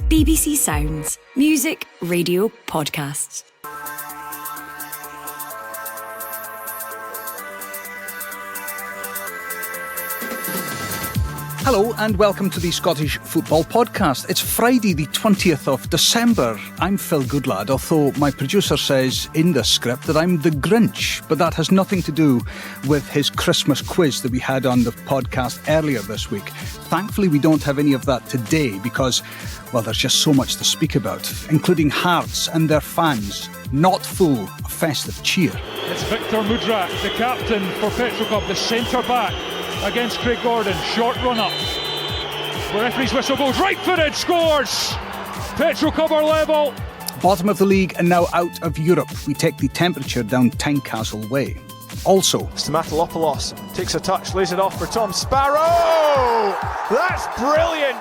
BBC Sounds. Music, radio, podcasts. Hello and welcome to the Scottish Football Podcast. It's Friday the 20th of December. I'm Phil Goodlad, although my producer says in the script that I'm the Grinch, but that has nothing to do with his Christmas quiz that we had on the podcast earlier this week. Thankfully, we don't have any of that today because, well, there's just so much to speak about, including Hearts and their fans not full of festive cheer. It's Victor Mudrak, the captain for Petroclub, the centre-back. Against Craig Gordon, short run up. The referee's whistle goes right-footed, scores! Petroclub are level. Bottom of the league and now out of Europe. We take the temperature down Tynecastle way. Also, Stamatolopoulos takes a touch, lays it off for Tom Sparrow! That's brilliant!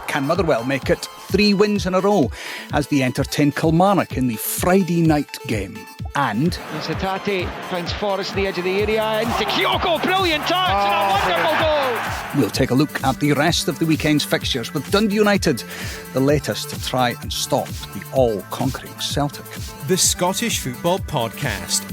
can Motherwell make it 3 wins in a row as they entertain Kilmarnock in the Friday night game? And Zatati finds Forrest at the edge of the area, and Kyogo, brilliant touch and a wonderful goal. We'll take a look at the rest of the weekend's fixtures with Dundee United, the latest to try and stop the all-conquering Celtic. The Scottish Football Podcast.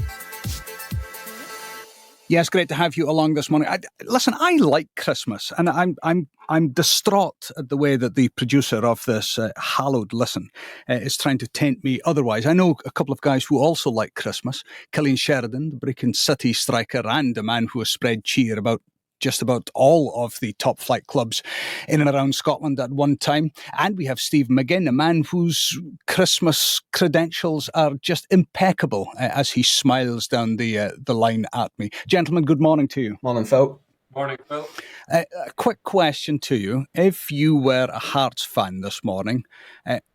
Yes, great to have you along this morning. Listen, I like Christmas, and I'm distraught at the way that the producer of this hallowed listen is trying to tempt me otherwise. I know a couple of guys who also like Christmas. Cillian Sheridan, the Brecon City striker, and a man who has spread cheer about just about all of the top flight clubs in and around Scotland at one time. And we have Steve McGinn, a man whose Christmas credentials are just impeccable as he smiles down the line at me. Gentlemen, good morning to you. Morning, Phil. Morning, Phil. A quick question to you. If you were a Hearts fan this morning,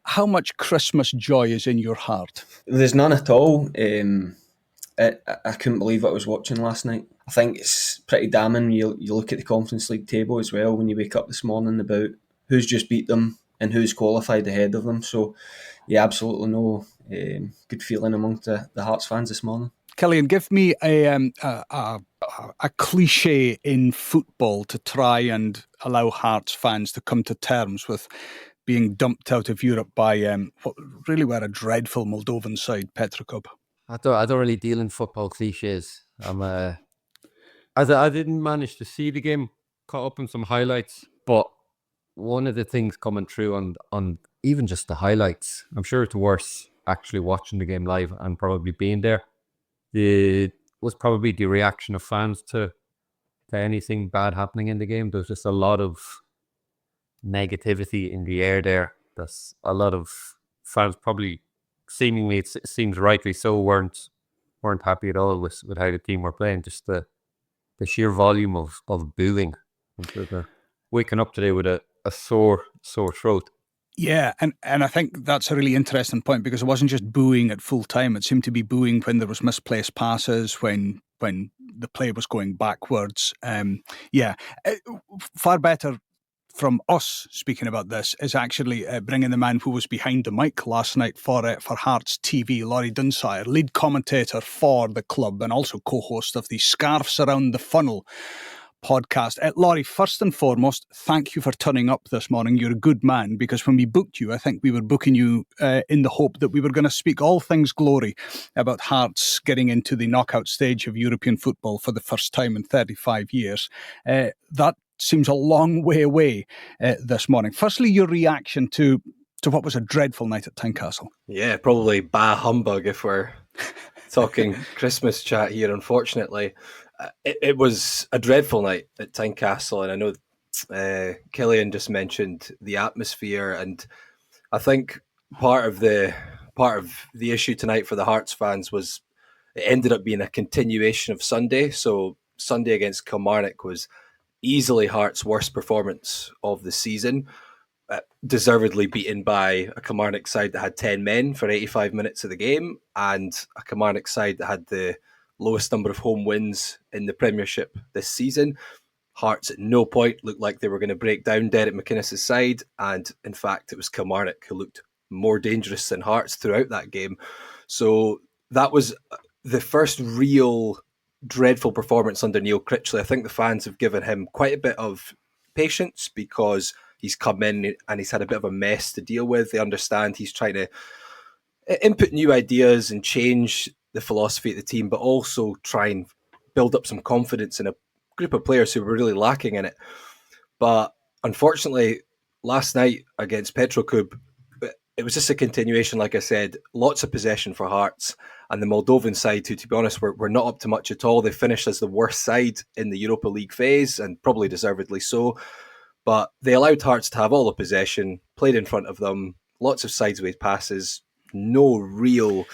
how much Christmas joy is in your heart? There's none at all. I couldn't believe what I was watching last night. I think it's pretty damning. You look at the Conference League table as well when you wake up this morning about who's just beat them and who's qualified ahead of them. So, yeah, absolutely no good feeling among the Hearts fans this morning. Cillian, give me a cliche in football to try and allow Hearts fans to come to terms with being dumped out of Europe by what really were a dreadful Moldovan side, Petroclub. I don't really deal in football cliches. I didn't manage to see the game, caught up on some highlights, but one of the things coming through on even just the highlights, I'm sure it's worse actually watching the game live and probably being there. It was probably the reaction of fans to anything bad happening in the game. There's just a lot of negativity in the air there. There's a lot of fans probably seemingly, it seems rightly so, weren't happy at all with how the team were playing. Just the sheer volume of booing. Waking up today with a sore throat. Yeah, and I think that's a really interesting point because it wasn't just booing at full time. It seemed to be booing when there was misplaced passes, when the play was going backwards. Far better from us speaking about this is actually bringing the man who was behind the mic last night for Hearts TV, Laurie Dunsire, lead commentator for the club and also co-host of the Scarves Around the Funnel podcast. Laurie, first and foremost, thank you for turning up this morning. You're a good man, because when we booked you, I think we were booking you in the hope that we were going to speak all things glory about Hearts getting into the knockout stage of European football for the first time in 35 years. That seems a long way away this morning. Firstly, your reaction to what was a dreadful night at Tynecastle. Yeah, probably bah humbug if we're talking Christmas chat here, unfortunately. It was a dreadful night at Tynecastle, and I know Cillian just mentioned the atmosphere, and I think part of the issue tonight for the Hearts fans was it ended up being a continuation of Sunday. So Sunday against Kilmarnock was easily Hearts' worst performance of the season, deservedly beaten by a Kilmarnock side that had 10 men for 85 minutes of the game, and a Kilmarnock side that had the lowest number of home wins in the Premiership this season. Hearts at no point looked like they were going to break down Derek McInnes' side, and in fact it was Kilmarnock who looked more dangerous than Hearts throughout that game. So that was the first real dreadful performance under Neil Critchley. I think the fans have given him quite a bit of patience because he's come in and he's had a bit of a mess to deal with. They understand he's trying to input new ideas and change the philosophy of the team, but also try and build up some confidence in a group of players who were really lacking in it. But unfortunately, last night against Petroclub, it was just a continuation, like I said, lots of possession for Hearts, and the Moldovan side, who, to be honest, were not up to much at all. They finished as the worst side in the Europa League phase, and probably deservedly so. But they allowed Hearts to have all the possession, played in front of them, lots of sideways passes, no real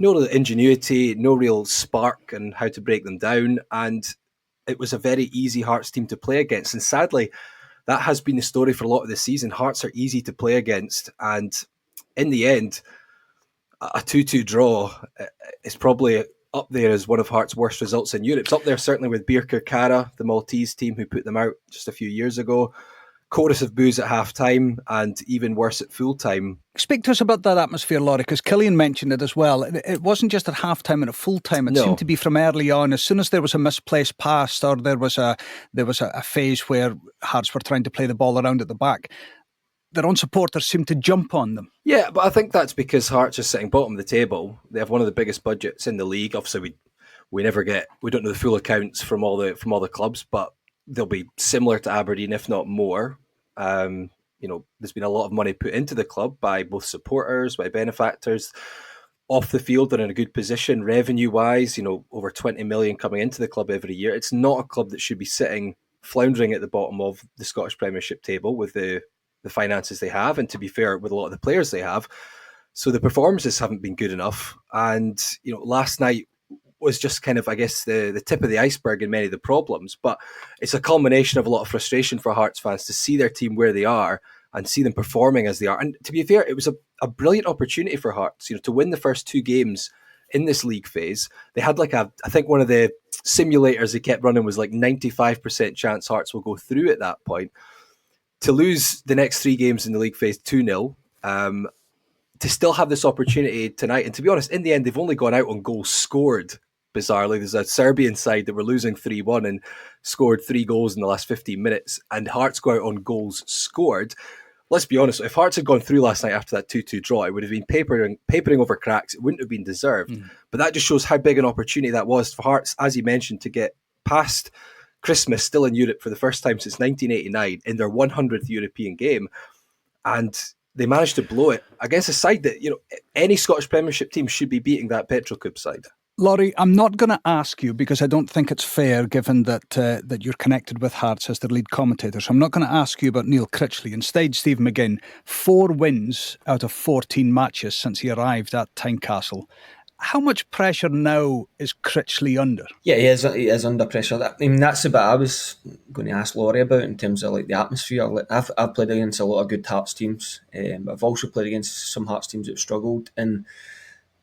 ingenuity, no real spark and how to break them down. And it was a very easy Hearts team to play against. And sadly, that has been the story for a lot of the season. Hearts are easy to play against. And in the end, a 2-2 draw is probably up there as one of Hearts' worst results in Europe. It's up there certainly with Birkirkara, the Maltese team who put them out just a few years ago. Chorus of boos at half-time, and even worse at full-time. Speak to us about that atmosphere, Laurie, because Cillian mentioned it as well. It wasn't just at half-time and at full-time. It seemed to be from early on. As soon as there was a misplaced pass, or there was a phase where Hearts were trying to play the ball around at the back, their own supporters seemed to jump on them. Yeah, but I think that's because Hearts are sitting bottom of the table. They have one of the biggest budgets in the league. Obviously, we don't know the full accounts from all the clubs, but they'll be similar to Aberdeen, if not more. There's been a lot of money put into the club by both supporters, by benefactors. Off the field, they're in a good position revenue-wise. Over 20 million coming into the club every year. It's not a club that should be sitting floundering at the bottom of the Scottish Premiership table with the finances they have, and to be fair, with a lot of the players they have. So the performances haven't been good enough. And last night was just kind of, I guess, the tip of the iceberg in many of the problems. But it's a culmination of a lot of frustration for Hearts fans to see their team where they are and see them performing as they are. And to be fair, it was a brilliant opportunity for Hearts, to win the first 2 games in this league phase. They had I think one of the simulators they kept running was 95% chance Hearts will go through at that point. To lose the next 3 games in the league phase 2-0, to still have this opportunity tonight. And to be honest, in the end, they've only gone out on goals scored. Bizarrely, there's a Serbian side that were losing 3-1 and scored 3 goals in the last 15 minutes, and Hearts go out on goals scored. Let's be honest, if Hearts had gone through last night after that 2-2 draw, it would have been papering over cracks. It wouldn't have been deserved. But that just shows how big an opportunity that was for Hearts, as you mentioned, to get past Christmas still in Europe for the first time since 1989 in their 100th European game. And they managed to blow it against a side that, any Scottish Premiership team should be beating, that Petroclub side. Laurie, I'm not going to ask you, because I don't think it's fair, given that you're connected with Hearts as their lead commentator. So I'm not going to ask you about Neil Critchley. Instead, Steve McGinn, 4 wins out of 14 matches since he arrived at Tynecastle. How much pressure now is Critchley under? Yeah, he is under pressure. That's the bit I was going to ask Laurie about in terms of the atmosphere. I've played against a lot of good Hearts teams, but I've also played against some Hearts teams that have struggled. And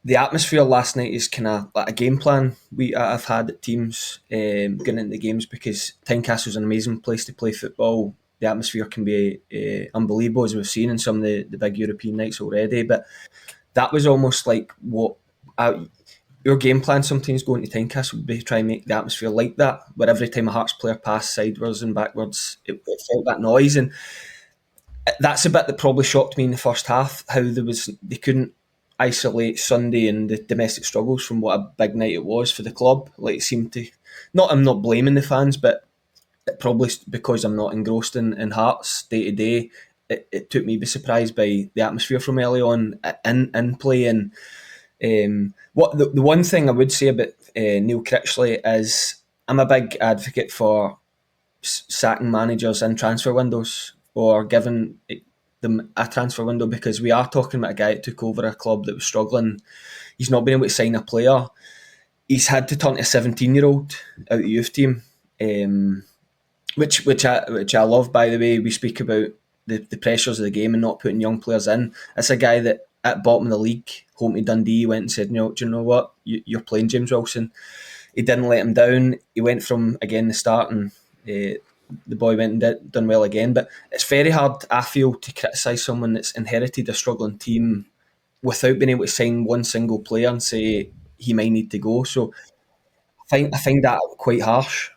the atmosphere last night is kind of like a game plan I've had at teams getting into games, because Tynecastle is an amazing place to play football. The atmosphere can be unbelievable, as we've seen in some of the big European nights already. But that was almost like what your game plan sometimes going to Tynecastle would be, try and make the atmosphere like that, where every time a Hearts player passed sideways and backwards, it felt that noise. And that's a bit that probably shocked me in the first half, how they couldn't isolate Sunday and the domestic struggles from what a big night it was for the club. It seemed to, I'm not blaming the fans, but it probably, because I'm not engrossed in Hearts day to day, it took me by surprise by the atmosphere from early on in play. And what the one thing I would say about Neil Critchley is, I'm a big advocate for sacking managers in transfer windows, or giving them a transfer window, because we are talking about a guy that took over a club that was struggling. He's not been able to sign a player. He's had to turn to a 17-year-old out of the youth team, which I love, by the way. We speak about the pressures of the game and not putting young players in. It's a guy that at bottom of the league, home to Dundee, went and said, do you know what? You're playing James Wilson. He didn't let him down. He went from, again, the start, and the boy went and done well again. But it's very hard, I feel, to criticise someone that's inherited a struggling team without being able to sign one single player and say he might need to go. So I find that quite harsh.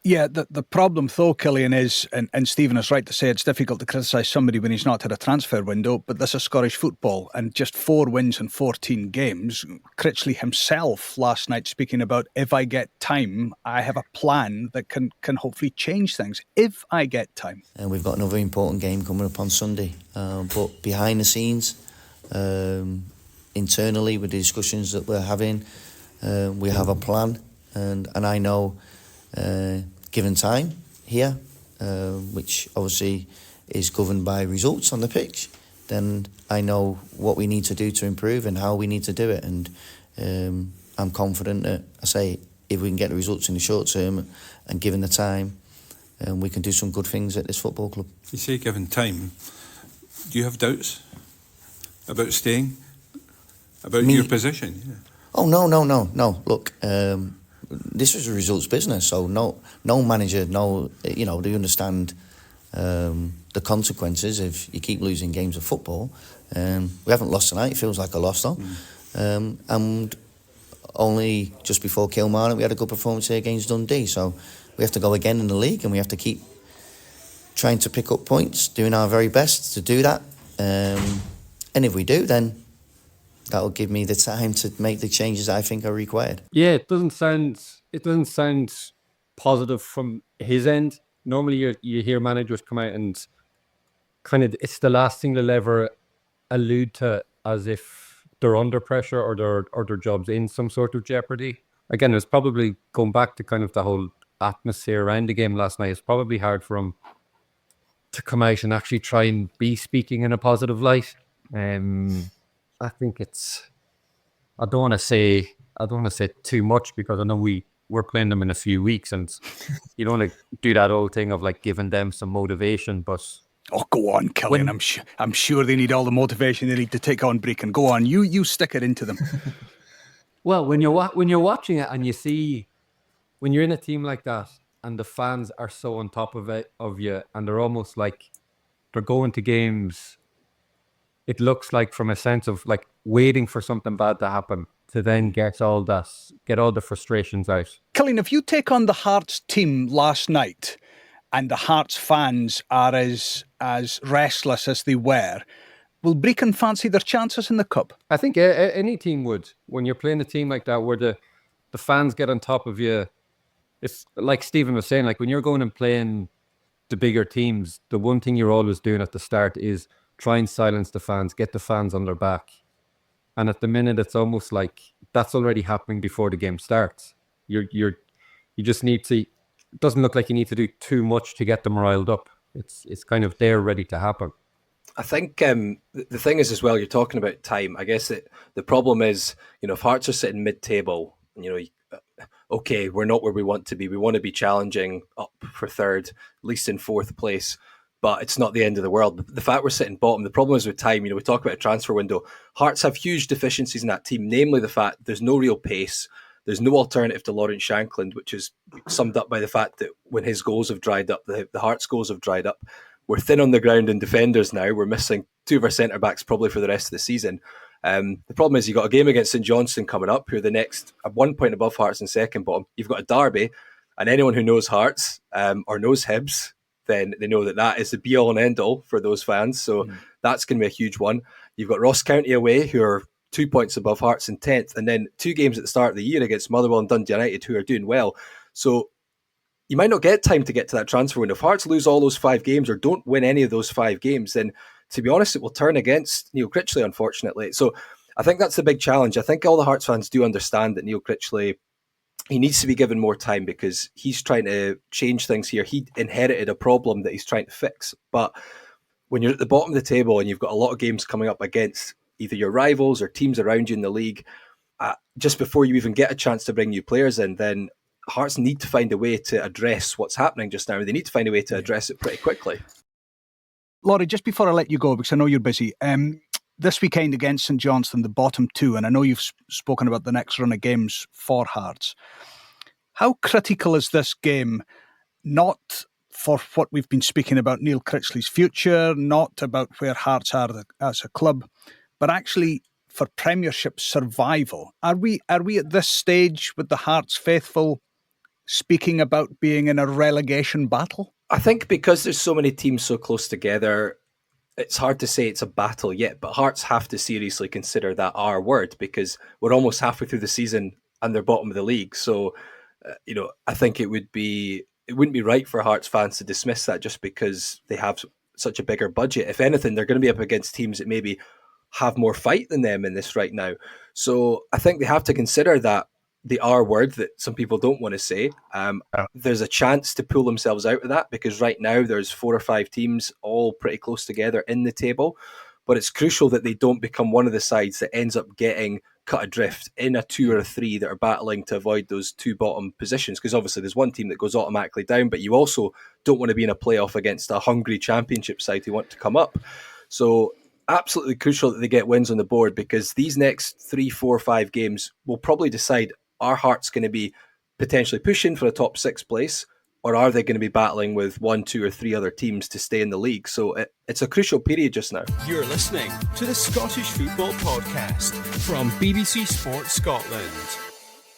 Yeah, the problem though, Cillian, is, and Stephen is right to say it's difficult to criticise somebody when he's not had a transfer window, but this is Scottish football, and just 4 wins in 14 games. Critchley himself last night speaking about, if I get time, I have a plan that can hopefully change things, if I get time. And we've got another important game coming up on Sunday, but behind the scenes, internally with the discussions that we're having, we have a plan, and I know, given time here, which obviously is governed by results on the pitch, then I know what we need to do to improve and how we need to do it. And I'm confident that, I say, if we can get the results in the short term and given the time, we can do some good things at this football club. You say given time. Do you have doubts about staying? About your position? Yeah. Oh, no. Look, this is a results business, so no manager, they understand the consequences if you keep losing games of football. We haven't lost tonight. It feels like a loss though. And only just before Kilmarnock, we had a good performance here against Dundee. So we have to go again in the league, and we have to keep trying to pick up points, doing our very best to do that. And if we do, then that will give me the time to make the changes I think are required. Yeah, it doesn't sound positive from his end. Normally you hear managers come out and kind of, it's the last thing they'll ever allude to as if they're under pressure or their job's in some sort of jeopardy. Again, it's probably going back to kind of the whole atmosphere around the game last night. It's probably hard for him to come out and actually try and be speaking in a positive light. I think I don't want to say too much, because I know we're playing them in a few weeks, and you don't want to do that old thing of like giving them some motivation. But go on, Cillian. I'm sure they need all the motivation they need to take on Brecon. Go on, you stick it into them. Well, when you're watching it and you see, when you're in a team like that and the fans are so on top of you, and they're almost like they're going to games, it looks like, from a sense of like waiting for something bad to happen to then get all the frustrations out. Cillian, if you take on the Hearts team last night and the Hearts fans are as restless as they were, will Brecon fancy their chances in the Cup? I think any team would. When you're playing a team like that where the fans get on top of you, it's like Stephen was saying, like when you're going and playing the bigger teams, the one thing you're always doing at the start is try and silence the fans, get the fans on their back. And at the minute, it's almost like that's already happening before the game starts. You just need to. It doesn't look like you need to do too much to get them riled up. It's kind of there, ready to happen. I think the thing is as well, you're talking about time. I guess the problem is, if Hearts are sitting mid-table, okay, we're not where we want to be. We want to be challenging up for third, at least in fourth place. But it's not the end of the world. The fact we're sitting bottom, the problem is with time. We talk about a transfer window. Hearts have huge deficiencies in that team, namely the fact there's no real pace. There's no alternative to Lawrence Shankland, which is summed up by the fact that when his goals have dried up, the Hearts goals have dried up. We're thin on the ground in defenders now. We're missing 2 of our centre-backs probably for the rest of the season. The problem is you've got a game against St Johnstone coming up, who are the next at 1 point above Hearts in second bottom. You've got a derby, and anyone who knows Hearts or knows Hibs, then they know that is the be-all and end-all for those fans. So that's going to be a huge one. You've got Ross County away, who are 2 points above Hearts in 10th, and then 2 games at the start of the year against Motherwell and Dundee United, who are doing well. So you might not get time to get to that transfer window. If Hearts lose all those 5 games or don't win any of those 5 games, then to be honest, it will turn against Neil Critchley, unfortunately. So I think that's the big challenge. I think all the Hearts fans do understand that Neil Critchley, he needs to be given more time because he's trying to change things here. He inherited a problem that he's trying to fix. But when you're at the bottom of the table and you've got a lot of games coming up against either your rivals or teams around you in the league, just before you even get a chance to bring new players in, then Hearts need to find a way to address what's happening just now. They need to find a way to address it pretty quickly. Laurie, just before I let you go, because I know you're busy, this weekend against St Johnstone, the bottom 2, and I know you've spoken about the next run of games for Hearts. How critical is this game, not for what we've been speaking about, Neil Critchley's future, not about where Hearts are as a club, but actually for Premiership survival? Are we at this stage with the Hearts faithful speaking about being in a relegation battle? I think because there's so many teams so close together, it's hard to say it's a battle yet, but Hearts have to seriously consider that R word, because we're almost halfway through the season and they're bottom of the league. So, I think it wouldn't be right for Hearts fans to dismiss that just because they have such a bigger budget. If anything, they're going to be up against teams that maybe have more fight than them in this right now. So I think they have to consider that the R word that some people don't want to say. There's a chance to pull themselves out of that, because right now there's 4 or 5 teams all pretty close together in the table. But it's crucial that they don't become one of the sides that ends up getting cut adrift in a 2 or a 3 that are battling to avoid those 2 bottom positions. Because obviously there's one team that goes automatically down, but you also don't want to be in a playoff against a hungry championship side who want to come up. So absolutely crucial that they get wins on the board, because these next 3, 4, 5 games will probably decide, are Hearts going to be potentially pushing for a top 6 place, or are they going to be battling with 1, 2 or 3 other teams to stay in the league? So it's a crucial period just now. You're listening to the Scottish Football Podcast from BBC Sports Scotland.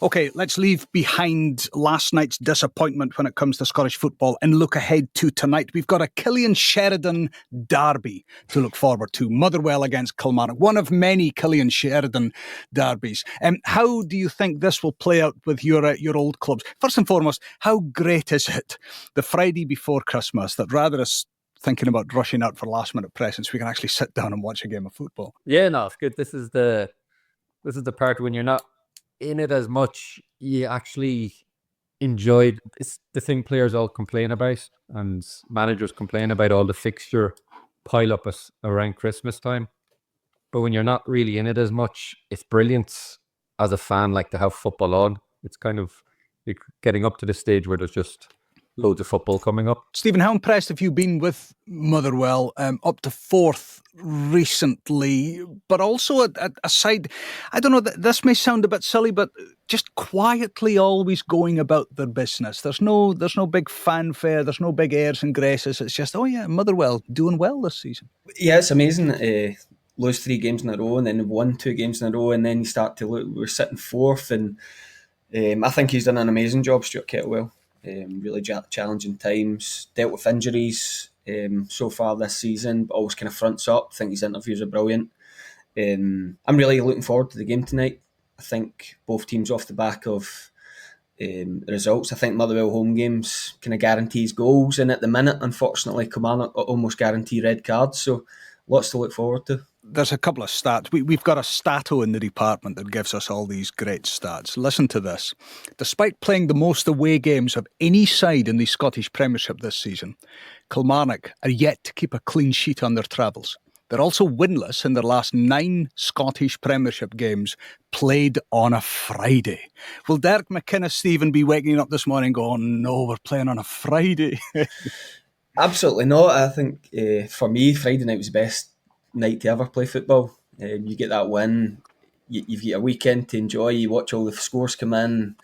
Okay, let's leave behind last night's disappointment when it comes to Scottish football and look ahead to tonight. We've got a Cillian Sheridan derby to look forward to. Motherwell against Kilmarnock, one of many Cillian Sheridan derbies. How do you think this will play out with your old clubs? First and foremost, how great is it the Friday before Christmas that rather us thinking about rushing out for last-minute presents, we can actually sit down and watch a game of football? Yeah, no, it's good. This is the part when you're not in it as much, you actually enjoyed. It's the thing players all complain about and managers complain about, all the fixture pile up around Christmas time. But when you're not really in it as much, it's brilliant as a fan, like, to have football on. It's kind of getting up to the stage where there's just loads of football coming up. Stephen, how impressed have you been with Motherwell, up to 4th recently, but also a side, I don't know, this may sound a bit silly, but just quietly always going about their business. There's no big fanfare, there's no big airs and graces. It's just, oh yeah, Motherwell doing well this season. Yeah, it's amazing. Lose 3 games in a row and then won 2 games in a row, and then you start to look, we're sitting 4th, and I think he's done an amazing job, Stuart Kettlewell. Really challenging times, dealt with injuries so far this season, but always kind of fronts up. I think his interviews are brilliant. I'm really looking forward to the game tonight. I think both teams off the back of results. I think Motherwell home games kind of guarantees goals, and at the minute, unfortunately, Kilmarnock almost guarantee red cards, so lots to look forward to. There's a couple of stats. We've got a stato in the department that gives us all these great stats. Listen to this. Despite playing the most away games of any side in the Scottish Premiership this season, Kilmarnock are yet to keep a clean sheet on their travels. They're also winless in their last 9 Scottish Premiership games played on a Friday. Will Derek McInnes, Stephen, be waking up this morning going, no, we're playing on a Friday? Absolutely not. I think for me, Friday night was the best night to ever play football. You get that win, you've got a weekend to enjoy, you watch all the scores come in,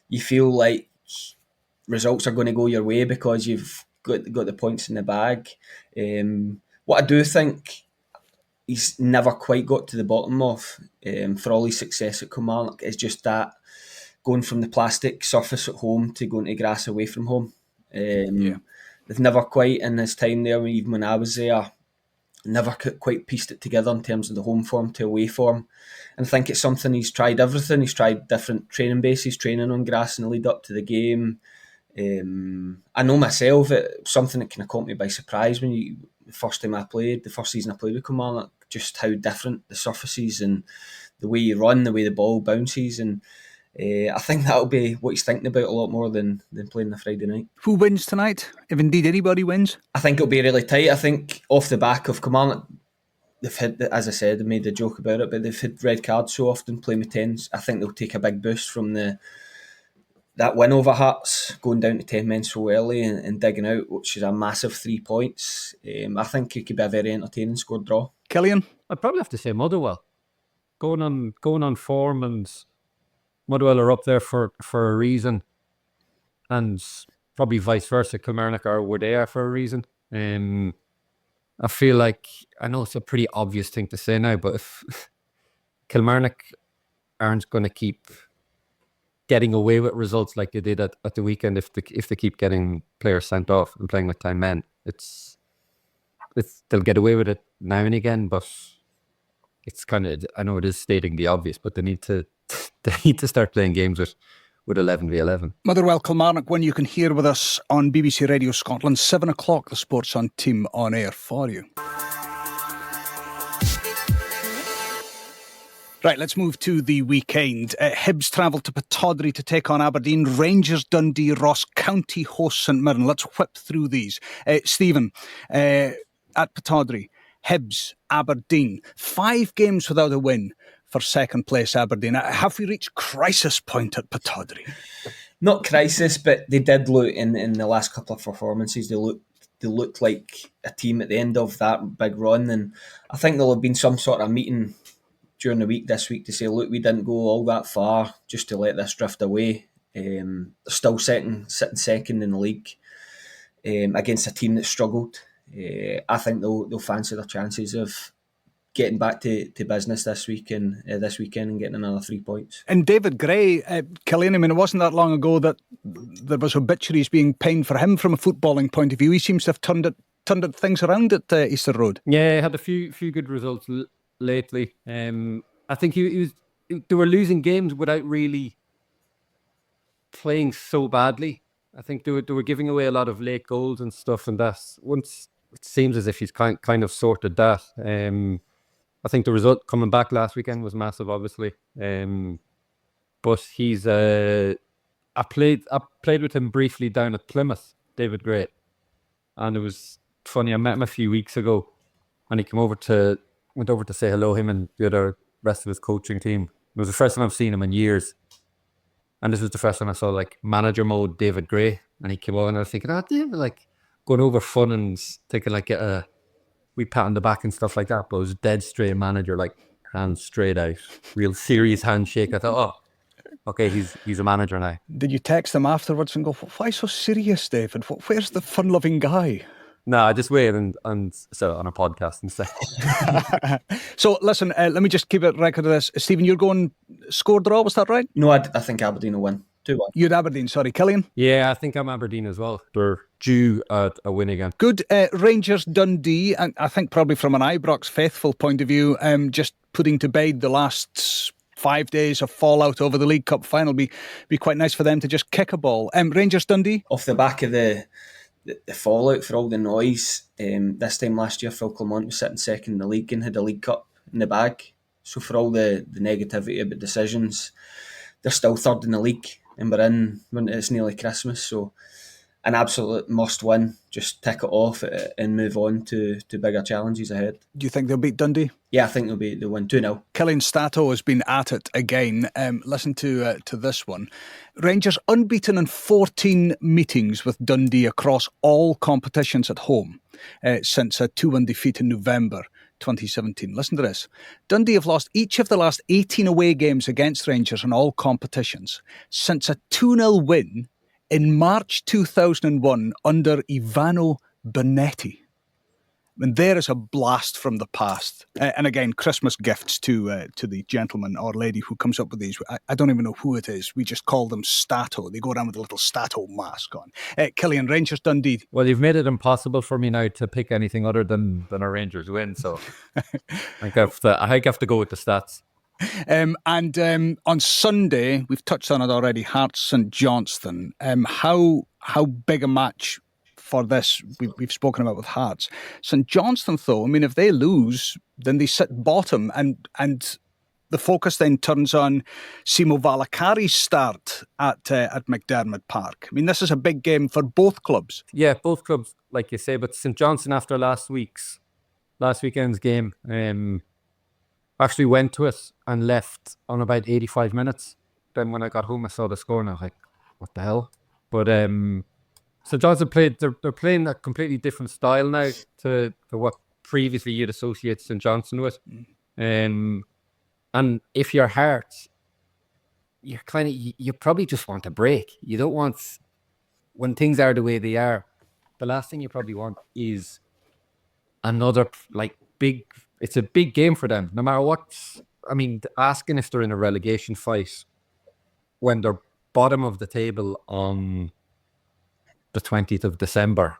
you feel like results are going to go your way because you've got the points in the bag. What I do think he's never quite got to the bottom of, for all his success at Kilmarnock, is just that going from the plastic surface at home to going to grass away from home. They've never quite, in his time there, even when I was there, never quite pieced it together in terms of the home form to away form. And I think it's something he's tried everything. He's tried different training bases, training on grass in the lead up to the game. I know myself, it's something that kind of caught me by surprise when the first season I played with Kilmarnock, just how different the surfaces and the way you run, the way the ball bounces, and I think that'll be what he's thinking about a lot more than playing the Friday night. Who wins tonight, if indeed anybody wins? I think it'll be really tight. I think off the back of Kilmarnock, they've had, as I said, I made a joke about it, but they've had red cards so often, playing with 10s. I think they'll take a big boost from that win over Hearts, going down to 10 men so early and digging out, which is a massive 3 points. I think it could be a very entertaining score draw. Cillian? I'd probably have to say Motherwell. Going on form, and Motherwell are up there for a reason, and probably vice versa. Kilmarnock are where they are for a reason. I feel like, I know it's a pretty obvious thing to say now, but if Kilmarnock aren't going to keep getting away with results like they did at the weekend if they keep getting players sent off and playing like 10 men. They'll get away with it now and again, but it's kind of, I know it is stating the obvious, but they need to start playing games with 11v11. Motherwell Kilmarnock, when you can hear with us on BBC Radio Scotland, 7 o'clock, the Sports On team on air for you. Right, let's move to the weekend. Hibs travel to Pittodrie to take on Aberdeen. Rangers, Dundee, Ross County host St Mirren. Let's whip through these. Stephen, at Pittodrie, Hibs, Aberdeen. 5 games without a win for second place Aberdeen. Have we reached crisis point at Pittodrie? Not crisis, but they did look in the last couple of performances. They looked like a team at the end of that big run, and I think there'll have been some sort of meeting during the week this week to say, look, we didn't go all that far just to let this drift away. They're still sitting second in the league against a team that struggled. I think they'll fancy their chances of getting back to business this weekend and getting another 3 points. And David Gray, Cillian, I mean, it wasn't that long ago that there was obituaries being penned for him from a footballing point of view. He seems to have turned things around at Easter Road. Yeah, he had a few good results lately. I think they were losing games without really playing so badly. I think they were giving away a lot of late goals and stuff, and that's once it seems as if he's kind of sorted that. I think the result coming back last weekend was massive, obviously. But he's I played with him briefly down at Plymouth, David Gray, and it was funny. I met him a few weeks ago, and he went over to say hello, him and the other rest of his coaching team. It was the first time I've seen him in years. And this was the first time I saw like manager mode David Gray. And he came over and I was thinking, David, like going over fun and taking like a wee pat on the back and stuff like that. But it was dead straight manager, like hands straight out, real serious handshake. I thought, okay, he's a manager now. Did you text him afterwards and go, why so serious, David? Where's the fun-loving guy? No, I just wait and said it on a podcast instead. So, listen, let me just keep a record of this. Stephen, you're going score draw, was that right? No, I think Aberdeen will win. 2-1. You had Aberdeen, sorry. Cillian? Yeah, I think I'm Aberdeen as well. They're due a win again. Good. Rangers, Dundee, and I think probably from an Ibrox faithful point of view, just putting to bed the last 5 days of fallout over the League Cup final be quite nice for them to just kick a ball. Rangers, Dundee? Off the back of the fallout for all the noise, this time last year Phil Clement was sitting second in the league and had a League Cup in the bag. So for all the negativity about decisions, they're still third in the league and we're in when it's nearly Christmas. So an absolute must win. Just tick it off and move on to bigger challenges ahead. Do you think they'll beat Dundee? Yeah, I think they'll win 2-0. Cillian Stato has been at it again. Listen to this one. Rangers unbeaten in 14 meetings with Dundee across all competitions at home since a 2-1 defeat in November 2017. Listen to this. Dundee have lost each of the last 18 away games against Rangers in all competitions since a 2-0 win in March 2001 under Ivano Bonetti. I mean, there is a blast from the past. And again, Christmas gifts to the gentleman or lady who comes up with these. I don't even know who it is. We just call them Stato. They go around with a little Stato mask on. Cillian, Rangers, Dundee. Well, you've made it impossible for me now to pick anything other than a Rangers win. So I think I have to go with the stats. And on Sunday, we've touched on it already, Hearts St Johnstone. How big a match for this we've spoken about with Hearts. St Johnstone, though, I mean, if they lose, then they sit bottom, and the focus then turns on Simo Valakari's start at McDermott Park. I mean, this is a big game for both clubs. Yeah, both clubs, like you say, but St Johnstone after last weekend's game, actually went to it and left on about 85 minutes. Then when I got home, I saw the score and I was like, what the hell? But St Johnstone they're playing a completely different style now to what previously you'd associate St Johnstone with. And if you're Hearts, you probably just want a break. You don't want, when things are the way they are, the last thing you probably want is another big. It's a big game for them, no matter what. I mean, asking if they're in a relegation fight when they're bottom of the table on the 20th of December,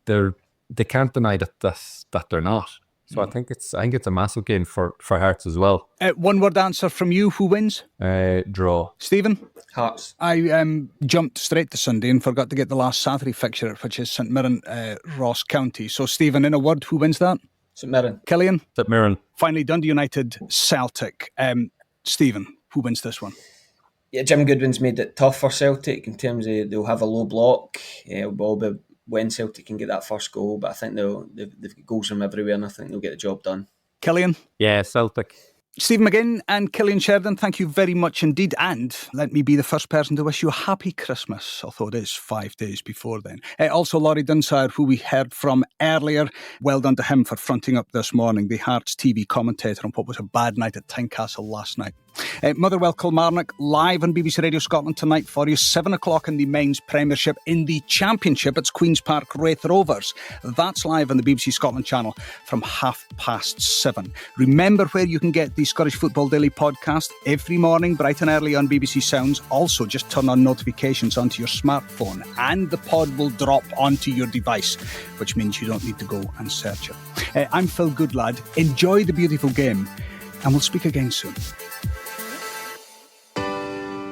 they can't deny that they're not. So I think it's a massive gain for Hearts as well. One word answer from you. Who wins? Draw. Stephen? Hearts. I jumped straight to Sunday and forgot to get the last Saturday fixture, which is St Mirren, Ross County. So Stephen, in a word, who wins that? St Mirren. Cillian? St Mirren. Finally, Dundee United, Celtic. Stephen, who wins this one? Yeah, Jim Goodwin's made it tough for Celtic in terms of they'll have a low block. It'll all be when Celtic can get that first goal, but I think they've got goals from everywhere, and I think they'll get the job done. Cillian? Yeah, Celtic. Stephen McGinn and Cillian Sheridan, thank you very much indeed. And let me be the first person to wish you a happy Christmas, although it is 5 days before then. Also, Laurie Dunsire, who we heard from earlier, well done to him for fronting up this morning, the Hearts TV commentator on what was a bad night at Tynecastle last night. Motherwell Kilmarnock live on BBC Radio Scotland tonight for you, 7 o'clock in the men's Premiership. In the Championship, it's Queen's Park Wraith Rovers. That's live on the BBC Scotland channel from 7:30. Remember where you can get the Scottish Football Daily podcast every morning, bright and early on BBC Sounds. Also, just turn on notifications onto your smartphone and the pod will drop onto your device, which means you don't need to go and search it. I'm Phil Goodlad. Enjoy the beautiful game and we'll speak again soon.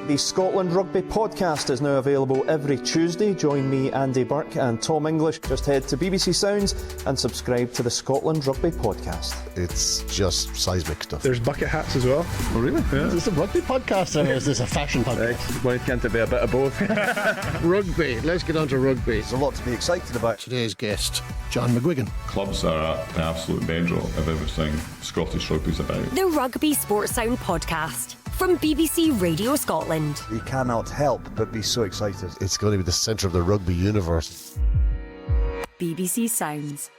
The Scotland Rugby podcast is now available every Tuesday. Join me, Andy Burke and Tom English. Just head to BBC Sounds and subscribe to the Scotland Rugby podcast. It's just seismic stuff. There's bucket hats as well. Oh, really? Yeah. Is this a rugby podcast or is this a fashion podcast? Why can't it be a bit of both? Rugby. Let's get on to rugby. There's a lot to be excited about. Today's guest, John McGuigan. Clubs are at the absolute bedrock of everything Scottish rugby's about. The Rugby Sports Sound podcast from BBC Radio Scotland. We cannot help but be so excited. It's going to be the centre of the rugby universe. BBC Sounds.